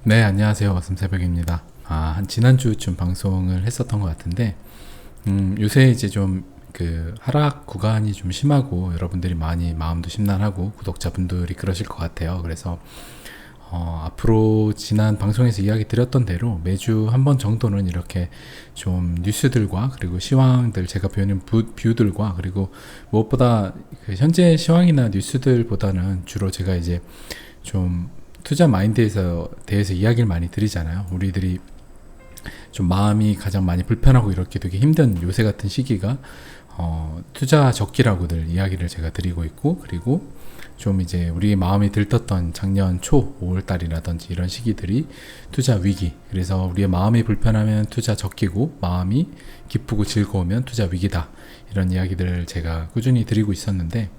네, 안녕하세요. 왔음새벽입니다. 한 지난주쯤 방송을 했었던 것 같은데, 요새 이제 좀 그 하락 구간이 좀 심하고 여러분들이 많이 마음도 심란하고 구독자분들이 그러실 것 같아요. 그래서 앞으로 지난 방송에서 이야기 드렸던 대로 매주 한 번 정도는 이렇게 좀 뉴스들과 그리고 시황들, 제가 배우는 뷰들과 그리고 무엇보다 그 현재 시황이나 뉴스들보다는 주로 제가 이제 좀 투자 대해서 이야기를 많이 드리잖아요. 우리들이 좀 마음이 가장 많이 불편하고 이렇게 되게 힘든 요새 같은 시기가 투자 적기라고들 이야기를 제가 드리고 있고, 그리고 좀 이제 우리 마음이 들떴던 작년 초 5월달이라든지 이런 시기들이 투자 위기, 그래서 우리의 마음이 불편하면 투자 적기고 마음이 기쁘고 즐거우면 투자 위기다, 이런 이야기들을 제가 꾸준히 드리고 있었는데,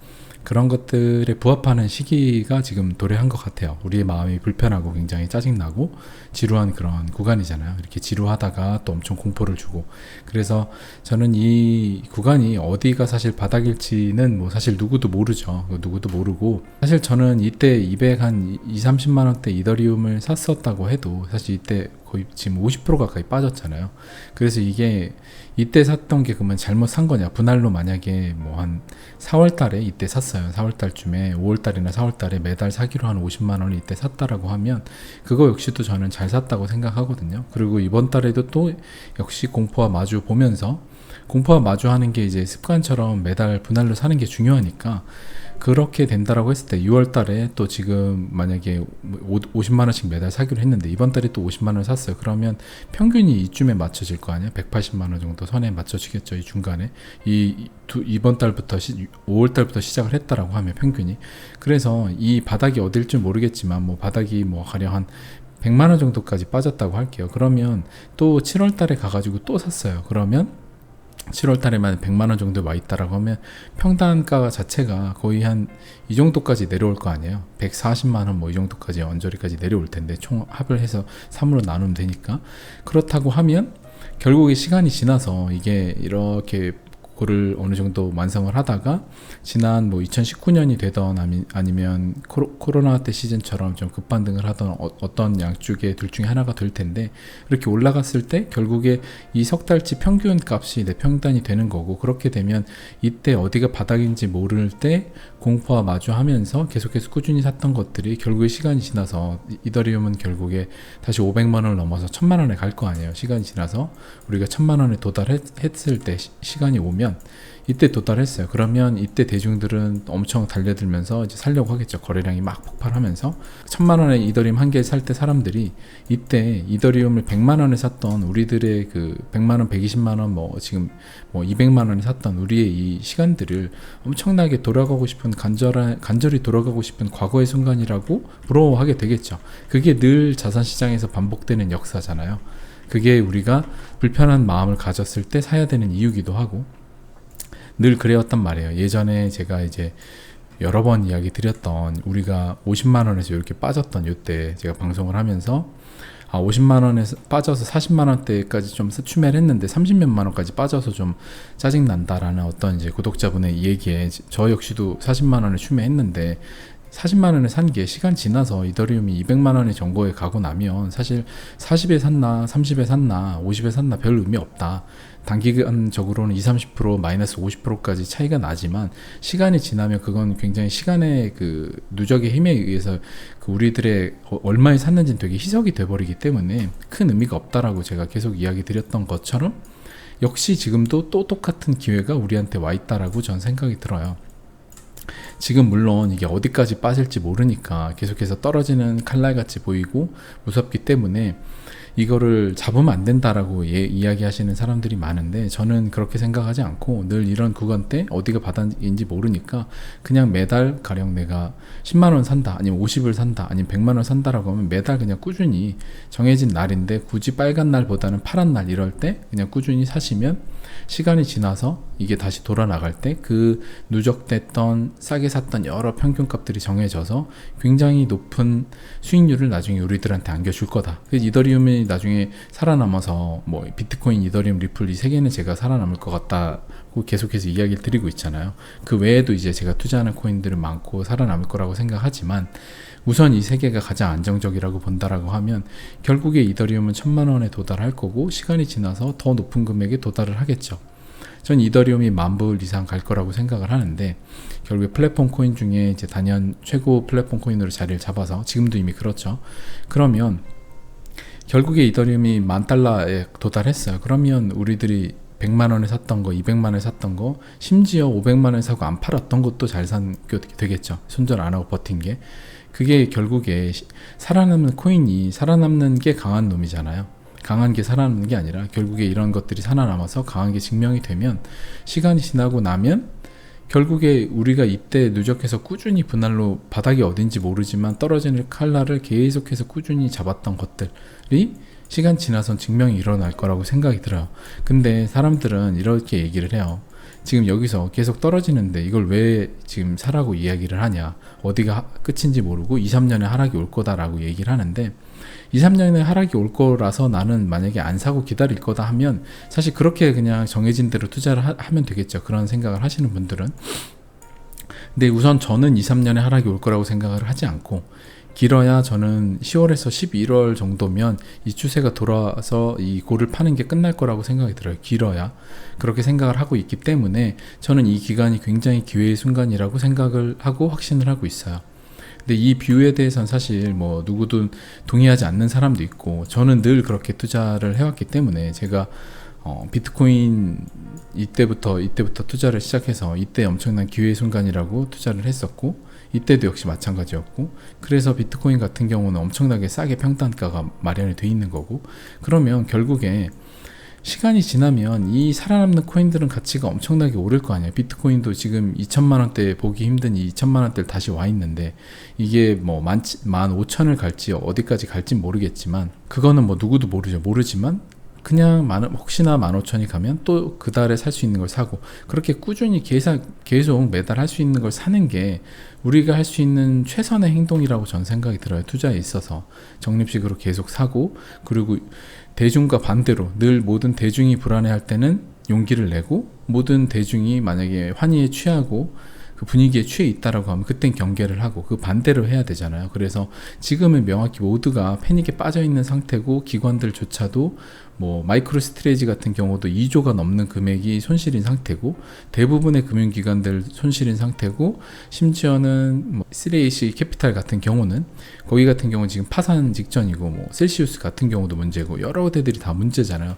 그런 것들에 부합하는 시기가 지금 도래한 것 같아요. 우리의 마음이 불편하고 굉장히 짜증나고 지루한 그런 구간이잖아요. 이렇게 지루하다가 또 엄청 공포를 주고, 그래서 저는 이 구간이 어디가 사실 바닥일지는 뭐 사실 누구도 모르죠. 누구도 모르고, 사실 저는 이때 230만 원대 이더리움을 샀었다고 해도 사실 이때 거의 지금 50% 가까이 빠졌잖아요. 그래서 이게 이때 샀던 게 그러면 잘못 산 거냐, 분할로 만약에 뭐 한 4월 달에 이때 샀어요. 4월 달쯤에 5월 달이나 4월 달에 매달 사기로 한 50만 원을 이때 샀다라고 하면 그거 역시도 저는 잘 샀다고 생각하거든요. 그리고 이번 달에도 또 역시 공포와 마주하는 게 이제 습관처럼 매달 분할로 사는 게 중요하니까, 그렇게 된다라고 했을 때 6월 달에 또 지금 만약에 50만 원씩 매달 사기로 했는데 이번 달에 또 50만 원을 샀어요. 그러면 평균이 이쯤에 맞춰질 거 아니에요. 180만 원 정도 선에 맞춰지겠죠. 이 중간에 이번 달부터 5월 달부터 시작을 했다라고 하면 평균이. 그래서 이 바닥이 어딜지 모르겠지만 뭐 바닥이 뭐 가령 한 100만 원 정도까지 빠졌다고 할게요. 그러면 또 7월 달에 가가지고 또 샀어요. 그러면 7월 달에만 100만 원 정도 와 있다라고 하면 평단가 자체가 거의 한 이 정도까지 내려올 거 아니에요. 140만 원 뭐 이 정도까지 언저리까지 내려올 텐데, 총 합을 해서 3으로 나누면 되니까. 그렇다고 하면 결국에 시간이 지나서 이게 이렇게 그거를 어느 정도 완성을 하다가 지난 뭐 2019년이 되던 아니면 코로나 때 시즌처럼 좀 급반등을 하던 어떤 양쪽의 둘 중에 하나가 될 텐데, 이렇게 올라갔을 때 결국에 이 석 달치 평균 값이 내 평단이 되는 거고, 그렇게 되면 이때 어디가 바닥인지 모를 때 공포와 마주하면서 계속해서 꾸준히 샀던 것들이 결국에 시간이 지나서 이더리움은 결국에 다시 500만 원을 넘어서 1000만 원에 갈 거 아니에요. 시간이 지나서 우리가 1000만 원에 도달했을 때 시간이 오면 이때 도달했어요. 그러면 이때 대중들은 엄청 달려들면서 이제 살려고 하겠죠. 거래량이 막 폭발하면서 1000만 원에 이더리움 한 개 살 때 사람들이 이때 이더리움을 100만 원에 샀던 우리들의 그 100만 원, 120만 원, 뭐 지금 뭐 200만 원에 샀던 우리의 이 시간들을 엄청나게 돌아가고 싶은 간절히 돌아가고 싶은 과거의 순간이라고 부러워하게 되겠죠. 그게 늘 자산시장에서 반복되는 역사잖아요. 그게 우리가 불편한 마음을 가졌을 때 사야 되는 이유기도 하고, 늘 그래왔단 말이에요. 예전에 제가 이제 여러 번 이야기 드렸던, 우리가 50만 원에서 이렇게 빠졌던 요때 제가 방송을 하면서 50만 원에서 빠져서 40만 원대까지 좀 추매를 했는데 30몇만 원까지 빠져서 좀 짜증 난다라는 어떤 이제 구독자분의 얘기에 저 역시도 40만 원을 추매했는데, 40만 원에 산 게 시간 지나서 이더리움이 200만 원의 정보에 가고 나면 사실 40에 샀나 30에 샀나 50에 샀나 별 의미 없다. 단기간적으로는 20-30% 마이너스 50%까지 차이가 나지만 시간이 지나면 그건 굉장히 시간의 그 누적의 힘에 의해서 그 우리들의 얼마에 샀는지는 되게 희석이 돼버리기 때문에 큰 의미가 없다라고 제가 계속 이야기 드렸던 것처럼, 역시 지금도 또 똑같은 기회가 우리한테 와 있다라고 전 생각이 들어요. 지금 물론 이게 어디까지 빠질지 모르니까 계속해서 떨어지는 칼날같이 보이고 무섭기 때문에 이거를 잡으면 안 된다라고 이야기하시는 사람들이 많은데, 저는 그렇게 생각하지 않고 늘 이런 구간 때 어디가 바닥인지 모르니까 그냥 매달 가령 내가 10만 원 산다, 아니면 50을 산다, 아니면 100만 원 산다라고 하면 매달 그냥 꾸준히 정해진 날인데, 굳이 빨간 날보다는 파란 날 이럴 때 그냥 꾸준히 사시면 시간이 지나서 이게 다시 돌아 나갈 때 그 누적됐던 싸게 샀던 여러 평균값들이 정해져서 굉장히 높은 수익률을 나중에 우리들한테 안겨줄 거다. 그래서 이더리움이 나중에 살아남아서 뭐 비트코인, 이더리움, 리플 이 세 개는 제가 살아남을 것 같다고 계속해서 이야기를 드리고 있잖아요. 그 외에도 이제 제가 투자하는 코인들은 많고 살아남을 거라고 생각하지만 우선 이 세 개가 가장 안정적이라고 본다라고 하면 결국에 이더리움은 1000만 원에 도달할 거고 시간이 지나서 더 높은 금액에 도달을 하겠죠. 전 이더리움이 10,000불 이상 갈 거라고 생각을 하는데 결국에 플랫폼 코인 중에 이제 단연 최고 플랫폼 코인으로 자리를 잡아서 지금도 이미 그렇죠. 그러면 결국에 이더리움이 $10,000에 도달했어요. 그러면 우리들이 100만 원에 샀던 거, 200만 원에 샀던 거, 심지어 500만 원에 사고 안 팔았던 것도 잘 산 게 되겠죠. 손절 안 하고 버틴 게. 그게 결국에 살아남는 코인이 살아남는 게 강한 놈이잖아요. 강한 게 살아남는 게 아니라 결국에 이런 것들이 살아남아서 강한 게 증명이 되면 시간이 지나고 나면 결국에 우리가 이때 누적해서 꾸준히 분할로 바닥이 어딘지 모르지만 떨어지는 칼날을 계속해서 꾸준히 잡았던 것들이 시간 지나선 증명이 일어날 거라고 생각이 들어요. 근데 사람들은 이렇게 얘기를 해요. 지금 여기서 계속 떨어지는데 이걸 왜 지금 사라고 이야기를 하냐, 어디가 끝인지 모르고 2-3년에 하락이 올 거다라고 얘기를 하는데 2-3년에 하락이 올 거라서 나는 만약에 안 사고 기다릴 거다 하면 사실 그렇게 그냥 정해진 대로 투자를 하면 되겠죠. 그런 생각을 하시는 분들은. 근데 우선 저는 2-3년에 하락이 올 거라고 생각을 하지 않고 길어야 저는 10월에서 11월 정도면 이 추세가 돌아와서 이 골을 파는 게 끝날 거라고 생각이 들어요. 길어야. 그렇게 생각을 하고 있기 때문에 저는 이 기간이 굉장히 기회의 순간이라고 생각을 하고 확신을 하고 있어요. 근데 이 뷰에 대해서는 사실 뭐 누구도 동의하지 않는 사람도 있고 저는 늘 그렇게 투자를 해왔기 때문에 제가 비트코인 이때부터 투자를 시작해서 이때 엄청난 기회의 순간이라고 투자를 했었고 이때도 역시 마찬가지였고 그래서 비트코인 같은 경우는 엄청나게 싸게 평단가가 마련이 돼 있는 거고 그러면 결국에 시간이 지나면 이 살아남는 코인들은 가치가 엄청나게 오를 거 아니에요. 비트코인도 지금 2천만 원대 보기 힘든 이 2천만 원대를 다시 와 있는데 이게 뭐 15,000을 갈지 어디까지 갈지 모르겠지만 그거는 뭐 누구도 모르지만 그냥 혹시나 15,000이 가면 또 그 달에 살 수 있는 걸 사고 그렇게 꾸준히 계속 매달 할 수 있는 걸 사는 게 우리가 할 수 있는 최선의 행동이라고 전 생각이 들어요. 투자에 있어서 적립식으로 계속 사고 그리고 대중과 반대로 늘 모든 대중이 불안해할 때는 용기를 내고 모든 대중이 만약에 환희에 취하고 그 분위기에 취해 있다라고 하면 그땐 경계를 하고 그 반대로 해야 되잖아요. 그래서 지금은 명확히 모두가 패닉에 빠져 있는 상태고 기관들조차도 뭐 마이크로 스트레이지 같은 경우도 2조가 넘는 금액이 손실인 상태고 대부분의 금융기관들 손실인 상태고 심지어는 뭐 3AC 캐피탈 같은 경우는 거기 같은 경우는 지금 파산 직전이고 뭐 셀시우스 같은 경우도 문제고 여러 데들이 다 문제잖아요.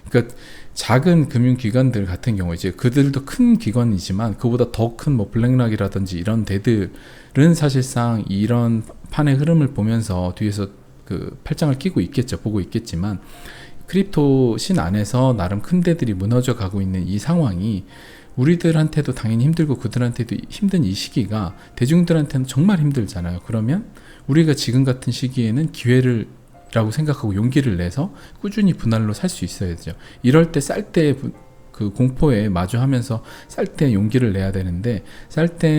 그러니까 작은 금융기관들 같은 경우 이제 그들도 큰 기관이지만 그보다 더 큰 뭐 블랙락이라든지 이런 데들은 사실상 이런 판의 흐름을 보면서 뒤에서 그 팔짱을 끼고 있겠죠. 보고 있겠지만 크립토 신 안에서 나름 큰 데들이 무너져 가고 있는 이 상황이 우리들한테도 당연히 힘들고 그들한테도 힘든 이 시기가 대중들한테는 정말 힘들잖아요. 그러면 우리가 지금 같은 시기에는 기회를 라고 생각하고 용기를 내서 꾸준히 분할로 살 수 있어야죠. 이럴 때 쌀 때 그 공포에 마주하면서 쌀 때 용기를 내야 되는데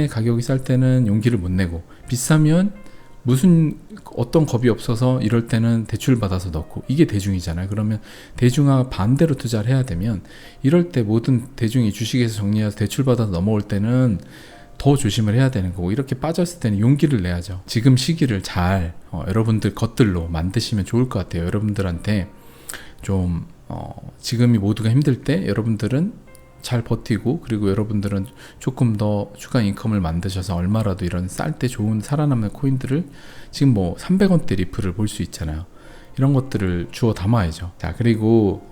가격이 쌀 때는 용기를 못 내고 비싸면 어떤 겁이 없어서 이럴 때는 대출 받아서 넣고 이게 대중이잖아요. 그러면 대중과 반대로 투자를 해야 되면 이럴 때 모든 대중이 주식에서 정리해서 대출 받아서 넘어올 때는 더 조심을 해야 되는 거고 이렇게 빠졌을 때는 용기를 내야죠. 지금 시기를 잘 여러분들 것들로 만드시면 좋을 것 같아요. 여러분들한테 좀 지금이 모두가 힘들 때 여러분들은 잘 버티고 그리고 여러분들은 조금 더 추가 인컴을 만드셔서 얼마라도 이런 쌀 때 좋은 살아남는 코인들을 지금 뭐 300원대 리플을 볼 수 있잖아요. 이런 것들을 주워 담아야죠. 자 그리고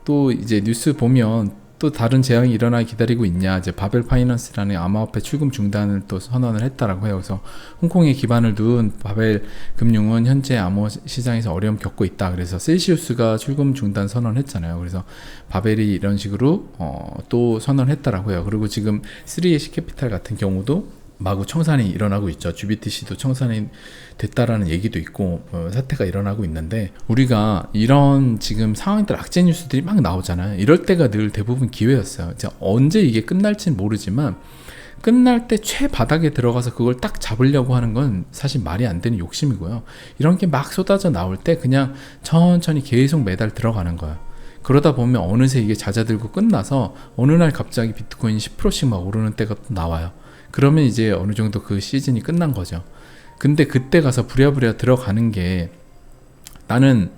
또 이제 뉴스 보면 또 다른 재앙이 일어나기 기다리고 있냐 이제 바벨 파이낸스라는 암호화폐 출금 중단을 또 선언을 했다라고 해요. 그래서 홍콩에 기반을 둔 바벨 금융은 현재 암호 시장에서 어려움 겪고 있다. 그래서 셀시우스가 출금 중단 선언했잖아요. 그래서 바벨이 이런 식으로 또 선언했다라고 해요. 그리고 지금 3AC 캐피탈 같은 경우도 마구 청산이 일어나고 있죠. GBTC도 청산이 됐다라는 얘기도 있고 사태가 일어나고 있는데, 우리가 이런 지금 상황들, 악재 뉴스들이 막 나오잖아요. 이럴 때가 늘 대부분 기회였어요. 이제 언제 이게 끝날지는 모르지만 끝날 때 최바닥에 들어가서 그걸 딱 잡으려고 하는 건 사실 말이 안 되는 욕심이고요. 이런 게 막 쏟아져 나올 때 그냥 천천히 계속 매달 들어가는 거예요. 그러다 보면 어느새 이게 잦아들고 끝나서 어느 날 갑자기 비트코인이 10%씩 막 오르는 때가 또 나와요. 그러면 이제 어느 정도 그 시즌이 끝난 거죠. 근데 그때 가서 부랴부랴 들어가는 게, 나는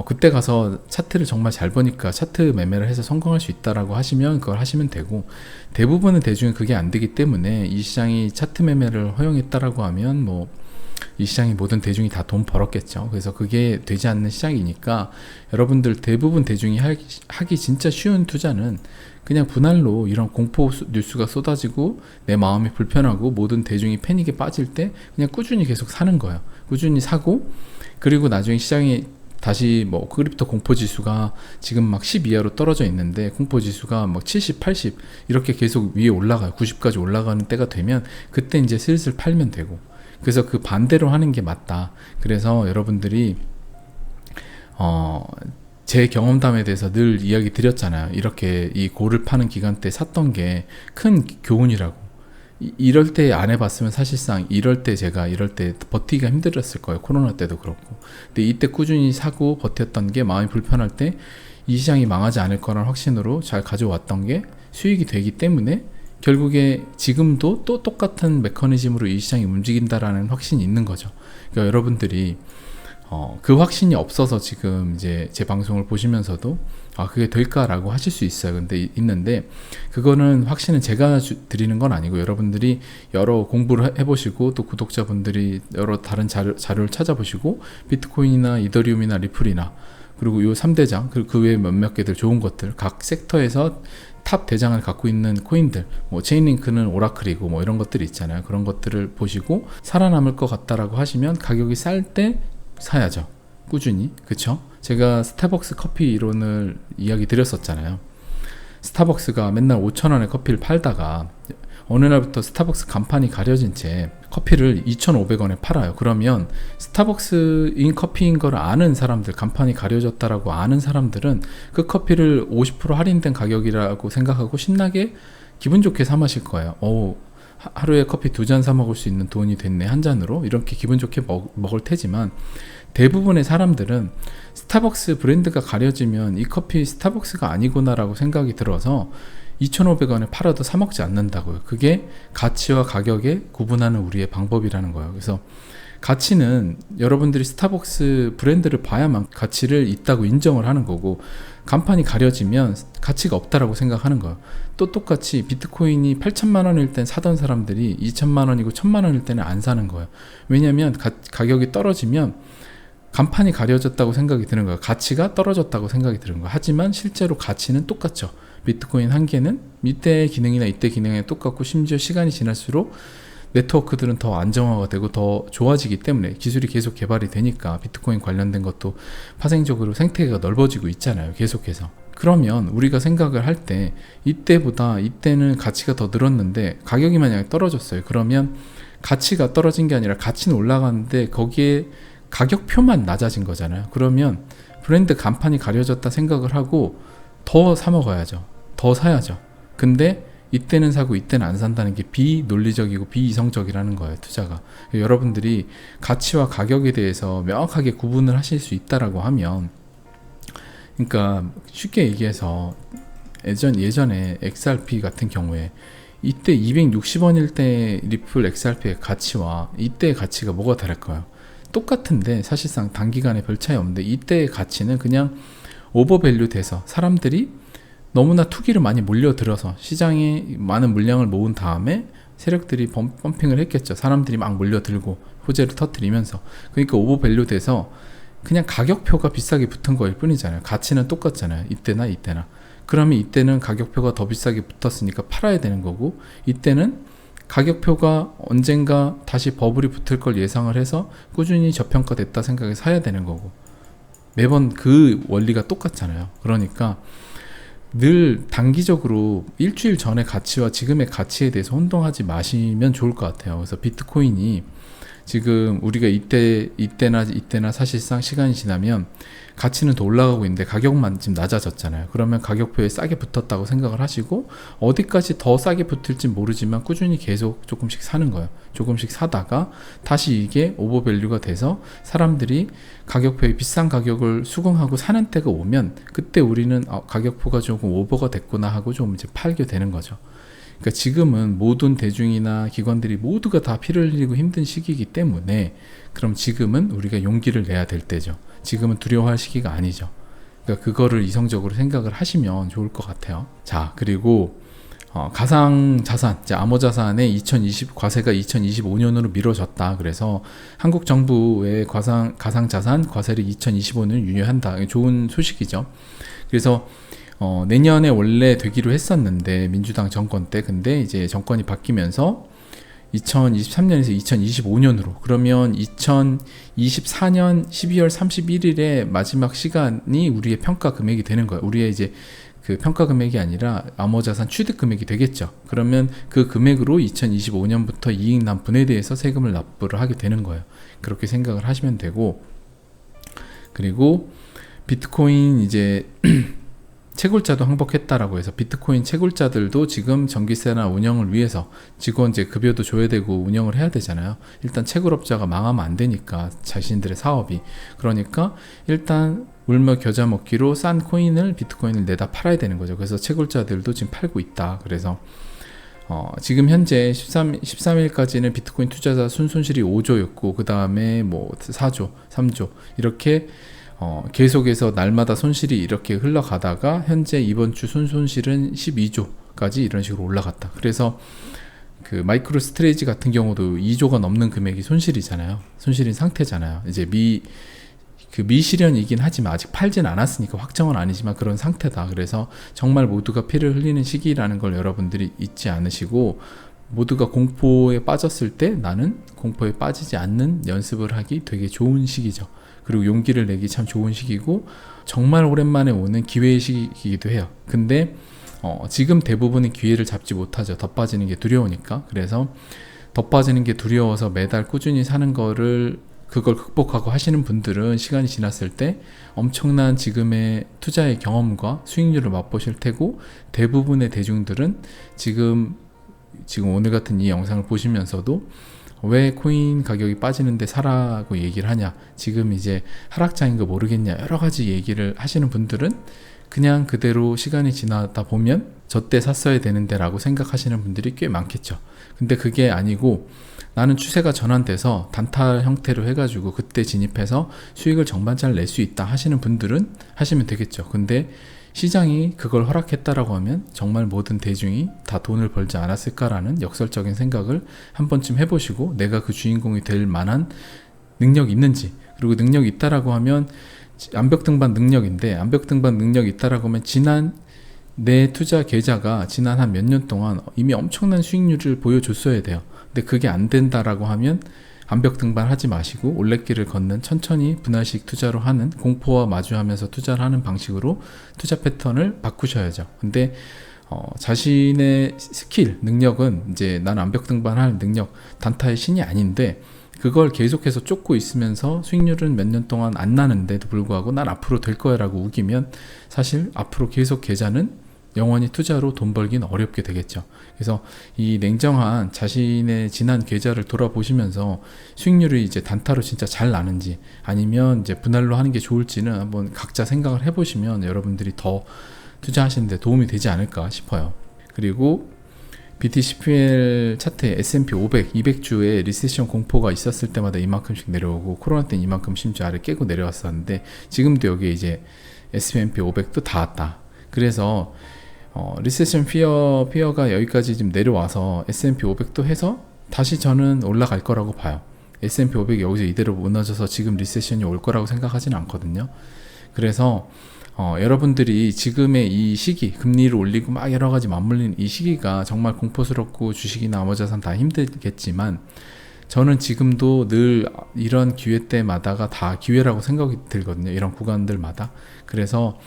그때 가서 차트를 정말 잘 보니까 차트 매매를 해서 성공할 수 있다라고 하시면 그걸 하시면 되고, 대부분의 대중은 그게 안 되기 때문에 이 시장이 차트 매매를 허용했다라고 하면 뭐 이 시장이 모든 대중이 다 돈 벌었겠죠. 그래서 그게 되지 않는 시장이니까 여러분들 대부분 대중이 하기 진짜 쉬운 투자는 그냥 분할로 이런 공포 뉴스가 쏟아지고 내 마음이 불편하고 모든 대중이 패닉에 빠질 때 그냥 꾸준히 계속 사는 거예요. 꾸준히 사고, 그리고 나중에 시장이 다시 뭐 크립토 공포지수가 지금 막 10 이하로 떨어져 있는데 공포지수가 막 70, 80 이렇게 계속 위에 올라가요. 90까지 올라가는 때가 되면 그때 이제 슬슬 팔면 되고, 그래서 그 반대로 하는 게 맞다. 그래서 여러분들이 제 경험담에 대해서 늘 이야기 드렸잖아요. 이렇게 이 고를 파는 기간 때 샀던 게 큰 교훈이라고. 이럴 때 안 해봤으면 사실상 이럴 때 버티기가 힘들었을 거예요. 코로나 때도 그렇고. 근데 이때 꾸준히 사고 버텼던 게 마음이 불편할 때 이 시장이 망하지 않을 거라는 확신으로 잘 가져왔던 게 수익이 되기 때문에 결국에 지금도 또 똑같은 메커니즘으로 이 시장이 움직인다라는 확신이 있는 거죠. 그러니까 여러분들이 그 확신이 없어서 지금 이제 제 방송을 보시면서도 그게 될까라고 하실 수 있어요. 근데 있는데 그거는 확신은 제가 드리는 건 아니고 여러분들이 여러 공부를 해보시고 또 구독자분들이 여러 다른 자료를 찾아보시고 비트코인이나 이더리움이나 리플이나 그리고 요 3대장 그리고 그 외에 몇몇 개들 좋은 것들 각 섹터에서 탑 대장을 갖고 있는 코인들, 뭐 체인링크는 오라클이고 뭐 이런 것들이 있잖아요. 그런 것들을 보시고 살아남을 것 같다라고 하시면 가격이 쌀 때 사야죠. 꾸준히. 그쵸? 제가 스타벅스 커피 이론을 이야기 드렸었잖아요. 스타벅스가 맨날 5,000원에 커피를 팔다가 어느 날부터 스타벅스 간판이 가려진 채 커피를 2,500원에 팔아요. 그러면 스타벅스인 커피인 걸 아는 사람들, 간판이 가려졌다라고 아는 사람들은 그 커피를 50% 할인된 가격이라고 생각하고 신나게 기분 좋게 사 마실 거예요. 하루에 커피 2잔 사 먹을 수 있는 돈이 됐네, 한 잔으로. 이렇게 기분 좋게 먹을 테지만 대부분의 사람들은 스타벅스 브랜드가 가려지면 이 커피 스타벅스가 아니구나라고 생각이 들어서 2,500원에 팔아도 사 먹지 않는다고요. 그게 가치와 가격에 구분하는 우리의 방법이라는 거예요. 그래서 가치는 여러분들이 스타벅스 브랜드를 봐야만 가치를 있다고 인정을 하는 거고, 간판이 가려지면 가치가 없다라고 생각하는 거예요. 또 똑같이 비트코인이 8천만 원일 땐 사던 사람들이 2천만 원이고 1,000만 원일 때는 안 사는 거예요. 왜냐하면 가격이 떨어지면 간판이 가려졌다고 생각이 드는 거예요. 가치가 떨어졌다고 생각이 드는 거예요. 하지만 실제로 가치는 똑같죠. 비트코인 한 개는 이때 기능이나 이때 기능이 똑같고, 심지어 시간이 지날수록 네트워크들은 더 안정화가 되고 더 좋아지기 때문에 기술이 계속 개발이 되니까 비트코인 관련된 것도 파생적으로 생태계가 넓어지고 있잖아요. 계속해서. 그러면 우리가 생각을 할 때 이때보다 이때는 가치가 더 늘었는데 가격이 만약에 떨어졌어요. 그러면 가치가 떨어진 게 아니라 가치는 올라가는데 거기에 가격표만 낮아진 거잖아요. 그러면 브랜드 간판이 가려졌다 생각을 하고 더 사 먹어야죠. 더 사야죠. 근데 이때는 사고 이때는 안 산다는 게 비논리적이고 비이성적이라는 거예요. 투자가. 여러분들이 가치와 가격에 대해서 명확하게 구분을 하실 수 있다라고 하면, 그러니까 쉽게 얘기해서 예전에 XRP 같은 경우에 이때 260원일 때 리플 XRP의 가치와 이때의 가치가 뭐가 다를까요? 똑같은데 사실상 단기간에 별 차이 없는데 이때의 가치는 그냥 오버밸류 돼서 사람들이 너무나 투기를 많이 몰려들어서 시장에 많은 물량을 모은 다음에 세력들이 펌핑을 했겠죠. 사람들이 막 몰려들고 호재를 터뜨리면서. 그러니까 오버밸류 돼서 그냥 가격표가 비싸게 붙은 거일 뿐이잖아요. 가치는 똑같잖아요. 이때나. 그러면 이때는 가격표가 더 비싸게 붙었으니까 팔아야 되는 거고, 이때는 가격표가 언젠가 다시 버블이 붙을 걸 예상을 해서 꾸준히 저평가됐다 생각해 사야 되는 거고, 매번 그 원리가 똑같잖아요. 그러니까 늘 단기적으로 일주일 전의 가치와 지금의 가치에 대해서 혼동하지 마시면 좋을 것 같아요. 그래서 비트코인이 지금 우리가 이때나 사실상 시간이 지나면 가치는 더 올라가고 있는데 가격만 지금 낮아졌잖아요. 그러면 가격표에 싸게 붙었다고 생각을 하시고 어디까지 더 싸게 붙을지 모르지만 꾸준히 계속 조금씩 사는 거예요. 조금씩 사다가 다시 이게 오버밸류가 돼서 사람들이 가격표에 비싼 가격을 수긍하고 사는 때가 오면 그때 우리는 가격표가 조금 오버가 됐구나 하고 좀 이제 팔게 되는 거죠. 그러니까 지금은 모든 대중이나 기관들이 모두가 다 피를 흘리고 힘든 시기이기 때문에 그럼 지금은 우리가 용기를 내야 될 때죠. 지금은 두려워할 시기가 아니죠. 그러니까 그거를 이성적으로 생각을 하시면 좋을 것 같아요. 자, 그리고 가상자산, 암호자산의 과세가 2025년으로 미뤄졌다. 그래서 한국 정부의 가상자산 과세를 2025년 유예한다. 좋은 소식이죠. 그래서 내년에 원래 되기로 했었는데 민주당 정권 때 근데 이제 정권이 바뀌면서 2023년에서 2025년으로 그러면 2024년 12월 31일에 마지막 시간이 우리의 평가 금액이 되는 거예요. 우리의 이제 그 평가 금액이 아니라 암호자산 취득 금액이 되겠죠. 그러면 그 금액으로 2025년부터 이익난분에 대해서 세금을 납부를 하게 되는 거예요. 그렇게 생각을 하시면 되고, 그리고 비트코인 이제 채굴자도 항복했다라고 해서 비트코인 채굴자들도 지금 전기세나 운영을 위해서 직원 이제 급여도 줘야 되고 운영을 해야 되잖아요. 일단 채굴업자가 망하면 안 되니까 자신들의 사업이. 그러니까 일단 울며 겨자 먹기로 싼 코인을 비트코인을 내다 팔아야 되는 거죠. 그래서 채굴자들도 지금 팔고 있다. 그래서 지금 현재 13일까지는 비트코인 투자자 순손실이 5조였고 그 다음에 뭐 4조, 3조 이렇게 계속해서 날마다 손실이 이렇게 흘러가다가 현재 이번 주 순손실은 12조까지 이런 식으로 올라갔다. 그래서 그 마이크로 스트레이지 같은 경우도 2조가 넘는 금액이 손실이잖아요. 손실인 상태잖아요. 이제 미실현이긴 하지만 아직 팔진 않았으니까 확정은 아니지만 그런 상태다. 그래서 정말 모두가 피를 흘리는 시기라는 걸 여러분들이 잊지 않으시고, 모두가 공포에 빠졌을 때 나는 공포에 빠지지 않는 연습을 하기 되게 좋은 시기죠. 그리고 용기를 내기 참 좋은 시기고 정말 오랜만에 오는 기회의 시기이기도 해요. 근데 지금 대부분의 기회를 잡지 못하죠. 더 빠지는 게 두려우니까. 그래서 더 빠지는 게 두려워서 매달 꾸준히 사는 그걸 극복하고 하시는 분들은 시간이 지났을 때 엄청난 지금의 투자의 경험과 수익률을 맛보실 테고, 대부분의 대중들은 지금 오늘 같은 이 영상을 보시면서도 왜 코인 가격이 빠지는데 사라고 얘기를 하냐, 지금 이제 하락장인 거 모르겠냐, 여러 가지 얘기를 하시는 분들은 그냥 그대로 시간이 지나다 보면 저때 샀어야 되는데 라고 생각하시는 분들이 꽤 많겠죠. 근데 그게 아니고 나는 추세가 전환돼서 단타 형태로 해가지고 그때 진입해서 수익을 정말 잘 낼 수 있다 하시는 분들은 하시면 되겠죠. 근데 시장이 그걸 허락했다라고 하면 정말 모든 대중이 다 돈을 벌지 않았을까라는 역설적인 생각을 한 번쯤 해보시고, 내가 그 주인공이 될 만한 능력이 있는지, 그리고 능력이 있다라고 하면 암벽등반 능력인데, 암벽등반 능력이 있다라고 하면 내 투자 계좌가 지난 한 몇 년 동안 이미 엄청난 수익률을 보여줬어야 돼요. 근데 그게 안 된다라고 하면 암벽등반 하지 마시고 올레길을 걷는 천천히 분할식 투자로 하는, 공포와 마주하면서 투자를 하는 방식으로 투자 패턴을 바꾸셔야죠. 근데 자신의 스킬, 능력은 이제 난 암벽등반할 능력, 단타의 신이 아닌데 그걸 계속해서 쫓고 있으면서 수익률은 몇 년 동안 안 나는데도 불구하고 난 앞으로 될 거야 라고 우기면 사실 앞으로 계속 계좌는 영원히 투자로 돈 벌기는 어렵게 되겠죠. 그래서 이 냉정한 자신의 지난 계좌를 돌아보시면서 수익률이 이제 단타로 진짜 잘 나는지 아니면 이제 분할로 하는 게 좋을지는 한번 각자 생각을 해보시면 여러분들이 더 투자하시는 데 도움이 되지 않을까 싶어요. 그리고 BTCPL 차트에 S&P 500, 200주에 리세션 공포가 있었을 때마다 이만큼씩 내려오고, 코로나 때는 이만큼 심지어 아래 깨고 내려왔었는데 지금도 여기에 이제 S&P 500도 닿았다. 그래서 리세션 피어가 여기까지 좀 내려와서 S&P 500도 해서 다시 저는 올라갈 거라고 봐요. S&P 500이 여기서 이대로 무너져서 지금 리세션이 올 거라고 생각하지는 않거든요. 그래서 여러분들이 지금의 이 시기, 금리를 올리고 막 여러 가지 맞물리는 이 시기가 정말 공포스럽고 주식이나 암호자산 다 힘들겠지만, 저는 지금도 늘 이런 기회 때마다가 다 기회라고 생각이 들거든요. 이런 구간들마다. 그래서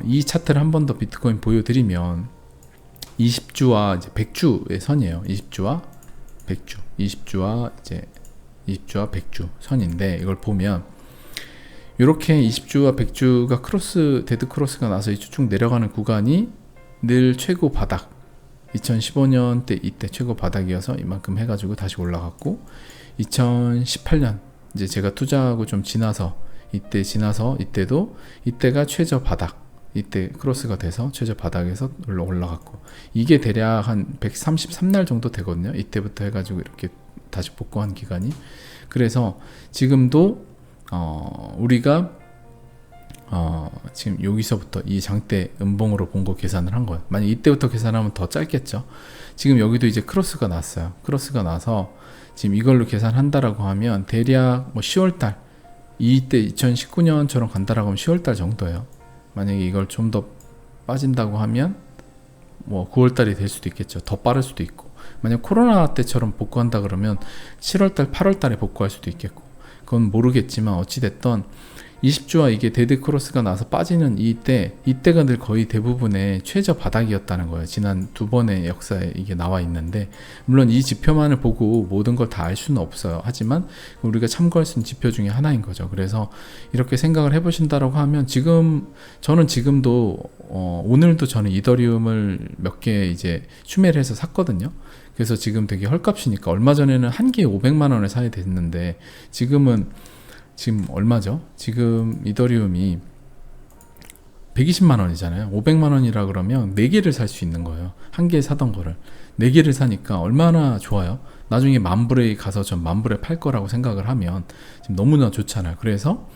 이 차트를 한 번 더 비트코인 보여드리면 20주와 이제 100주의 선이에요. 20주와 100주, 20주와 이제 20주와 100주 선인데, 이걸 보면 이렇게 20주와 100주가 데드 크로스가 나서 쭉 내려가는 구간이 늘 최고 바닥, 2015년 때 이때 최고 바닥이어서 이만큼 해가지고 다시 올라갔고, 2018년 이제 제가 투자하고 좀 지나서 이때도 이때가 최저 바닥, 이때 크로스가 돼서 최저 바닥에서 올라갔고, 이게 대략 한 133날 정도 되거든요. 이때부터 해가지고 이렇게 다시 복구한 기간이. 그래서 지금도 우리가 지금 여기서부터 이 장대 음봉으로 본 거 계산을 한 거예요. 만약 이때부터 계산하면 더 짧겠죠. 지금 여기도 이제 크로스가 났어요. 크로스가 나서 지금 이걸로 계산한다라고 하면 대략 뭐 10월달, 이때 2019년처럼 간다라고 하면 10월달 정도예요. 만약에 이걸 좀 더 빠진다고 하면 뭐 9월달이 될 수도 있겠죠. 더 빠를 수도 있고, 만약 코로나 때처럼 복구한다 그러면 7월달, 8월달에 복구할 수도 있겠고, 그건 모르겠지만 어찌됐던 20주와 이게 데드 크로스가 나서 빠지는 이때가 늘 거의 대부분의 최저 바닥이었다는 거예요. 지난 두 번의 역사에 이게 나와 있는데, 물론 이 지표만을 보고 모든 걸 다 알 수는 없어요. 하지만 우리가 참고할 수 있는 지표 중에 하나인 거죠. 그래서 이렇게 생각을 해보신다라고 하면, 저는 지금도 오늘도 저는 이더리움을 몇 개 이제 추매를 해서 샀거든요. 그래서 지금 되게 헐값이니까, 얼마 전에는 한 개에 500만 원에 사야 됐는데 지금 얼마죠? 지금 이더리움이 120만 원이잖아요. 500만 원이라 그러면 4개를 살 수 있는 거예요. 한 개 사던 거를 4개를 사니까 얼마나 좋아요. 나중에 만불에 가서 전 만불에 팔 거라고 생각을 하면 지금 너무나 좋잖아요. 그래서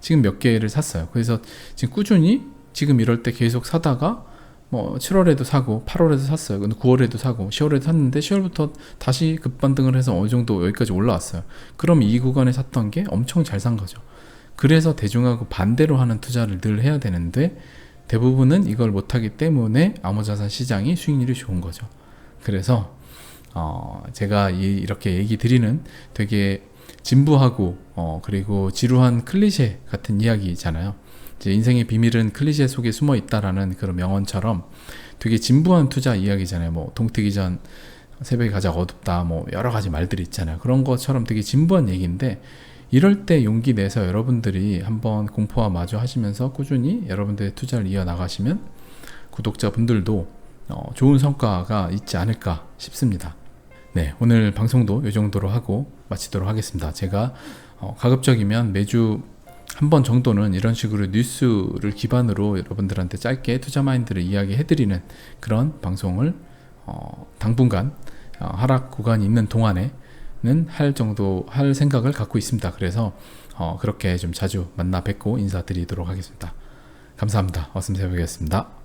지금 몇 개를 샀어요. 그래서 지금 꾸준히 지금 이럴 때 계속 사다가 뭐 7월에도 사고 8월에도 샀어요. 근데 9월에도 사고 10월에도 샀는데 10월부터 다시 급반등을 해서 어느 정도 여기까지 올라왔어요. 그럼 이 구간에 샀던 게 엄청 잘 산 거죠. 그래서 대중하고 반대로 하는 투자를 늘 해야 되는데, 대부분은 이걸 못하기 때문에 암호자산 시장이 수익률이 좋은 거죠. 그래서 제가 이렇게 얘기 드리는 되게 진부하고 그리고 지루한 클리셰 같은 이야기잖아요. 이제 인생의 비밀은 클리셰 속에 숨어 있다라는 그런 명언처럼 되게 진부한 투자 이야기잖아요. 뭐 동트기 전 새벽이 가장 어둡다, 뭐 여러 가지 말들이 있잖아요. 그런 것처럼 되게 진부한 얘기인데, 이럴 때 용기 내서 여러분들이 한번 공포와 마주하시면서 꾸준히 여러분들의 투자를 이어나가시면 구독자분들도 좋은 성과가 있지 않을까 싶습니다. 네, 오늘 방송도 이 정도로 하고 마치도록 하겠습니다. 제가 가급적이면 매주 한 번 정도는 이런 식으로 뉴스를 기반으로 여러분들한테 짧게 투자 마인드를 이야기해드리는 그런 방송을 당분간 하락 구간이 있는 동안에는 할 생각을 갖고 있습니다. 그래서 그렇게 좀 자주 만나 뵙고 인사드리도록 하겠습니다. 감사합니다. 어슴새벽이었습니다.